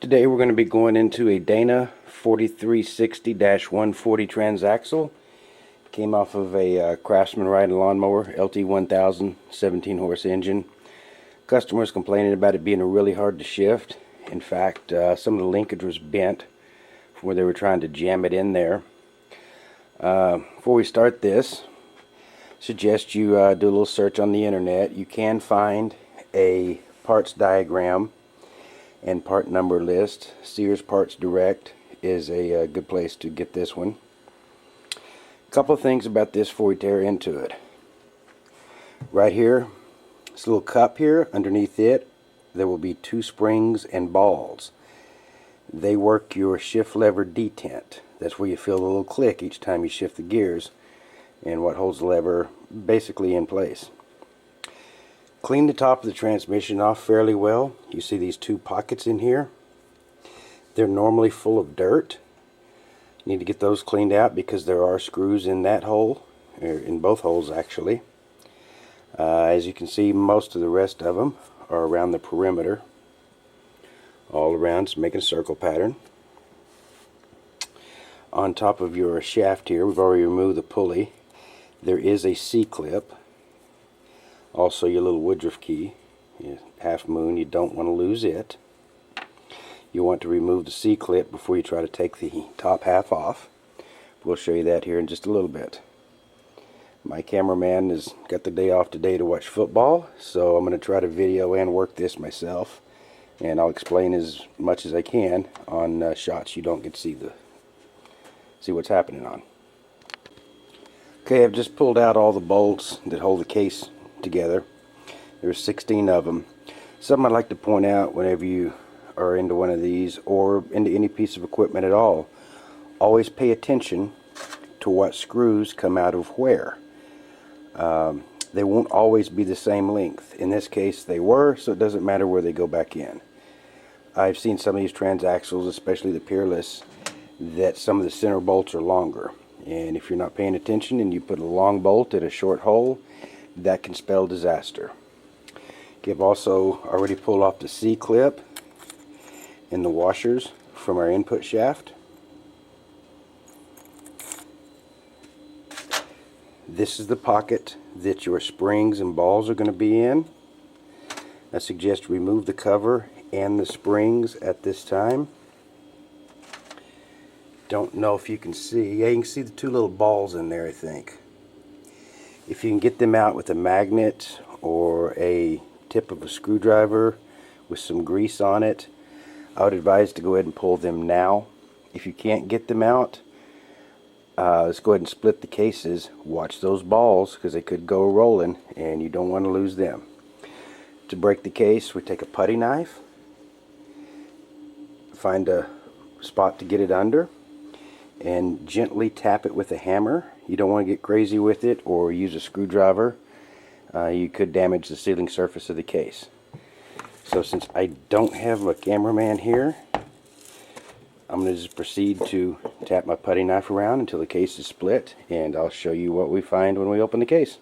Today we're going to be going into a Dana 4360-140 transaxle. Came off of a Craftsman riding lawnmower, LT1000, 17 horse engine. Customers complaining about it being really hard to shift. In fact, some of the linkage was bent from where they were trying to jam it in there. Before we start this, suggest you do a little search on the internet. You can find a parts diagram and part number list. Sears Parts Direct is a good place to get this one. A couple of things about this before we tear into it. Right here, this little cup here, underneath it, there will be 2 springs and balls. They work your shift lever detent. That's where you feel a little click each time you shift the gears, and what holds the lever basically in place. Clean the top of the transmission off fairly well. You see these 2 pockets in here. They're normally full of dirt. You need to get those cleaned out because there are screws in that hole, or in both holes actually. As you can see, most of the rest of them are around the perimeter. All around, just making a circle pattern. On top of your shaft here, we've already removed the pulley. There is a C-clip. Also your little woodruff key, half moon, you don't want to lose it. You want to remove the C-clip before you try to take the top half off. We'll show you that here in just a little bit. My cameraman has got the day off today to watch football, so I'm going to try to video and work this myself, and I'll explain as much as I can on shots you don't get to see what's happening on. Okay, I've just pulled out all the bolts that hold the case together. There's 16 of them. Something I'd like to point out whenever you are into one of these or into any piece of equipment at all, always pay attention to what screws come out of where. They won't always be the same length. In this case they were, so it doesn't matter where they go back in. I've seen some of these transaxles, especially the Peerless, that some of the center bolts are longer, and if you're not paying attention and you put a long bolt at a short hole, that can spell disaster. Okay, I've also already pulled off the C-clip and the washers from our input shaft. This is the pocket that your springs and balls are going to be in. I suggest remove the cover and the springs at this time. Don't know if you can see. Yeah, you can see the 2 little balls in there, I think. If you can get them out with a magnet or a tip of a screwdriver with some grease on it, I would advise to go ahead and pull them now. If you can't get them out, let's go ahead and split the cases. Watch those balls because they could go rolling and you don't want to lose them. To break the case, we take a putty knife, find a spot to get it under, and gently tap it with a hammer. You don't want to get crazy with it or use a screwdriver. You could damage the sealing surface of the case. So since I don't have a cameraman here, I'm going to just proceed to tap my putty knife around until the case is split, and I'll show you what we find when we open the case.